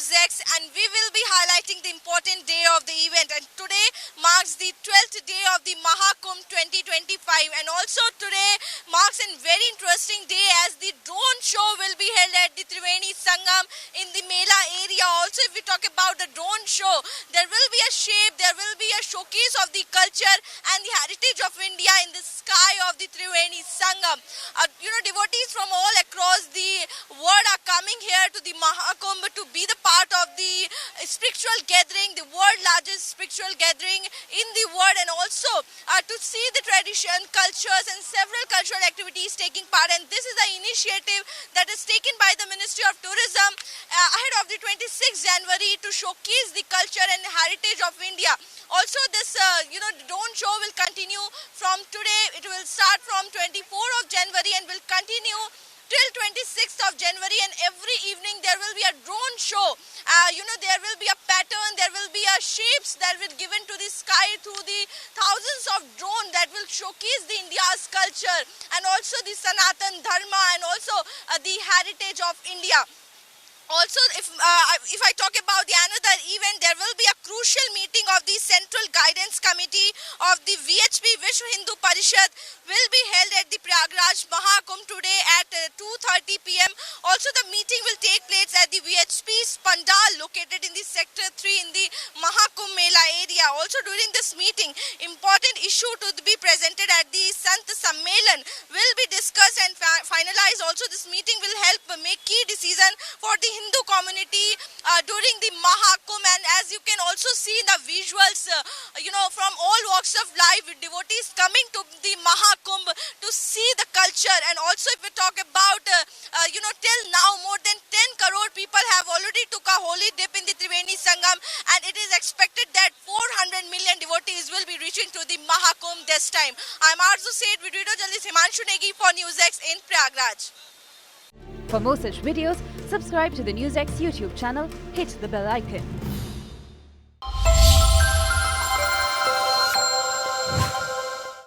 NewsX, and we will be highlighting the important day of the event. And today marks the 12th day of the Mahakumbh 2025, and also today marks a very interesting day as the drone show will be held at the Triveni Sangam in the Mela area. Also, if we talk about the drone show, there will be a shape, there will be a showcase of the culture and the heritage of India in the sky of the Triveni Sangam. Devotees from all across the world are coming here to the Mahakumbh to be the part of the spiritual gathering, the world largest spiritual gathering in the world, and also to see the tradition, cultures and several cultural activities taking part. And this is the initiative that is taken by the Ministry of Tourism ahead of the 26th January to showcase the culture and heritage of India. Also, this drone show will continue from today. It will start from 24th of January and will continue till 26th of January, and every evening there will be a drone show. There will be a pattern, there will be a shapes that will given to the sky through the thousands of drones that will showcase the India's culture and also the Sanatan Dharma and also the heritage of India. Also, if I talk about the another event, there will be a crucial meeting of the Central Guidance Committee of the VHP Vishwa Hindu Parishad will be held at the Prayagraj Mahakumbh today at 2:30 p.m. Also, the meeting will take place at the VHP's Pandal located in the Sector 3 in the Mahakumbh Mela area. Also, during this meeting, important issue to be presented at the Sant Sammelan will be discussed and finalized. Also, this meeting will help make key decision for the Hindu community during the Mahakumbh. And as you can also see in the visuals, from all walks of life, with devotees coming to the Mahakumbh to see the culture. And also, if we talk about till now more than 10 crore people have already took a holy dip in the Triveni Sangam, and it is expected that 400 million devotees will be reaching to the Mahakumbh this time. I'm Arzu Seth with video journalist Himanshu Negi for NewsX in Prayagraj. For more such videos, subscribe to the NewsX YouTube channel, hit the bell icon.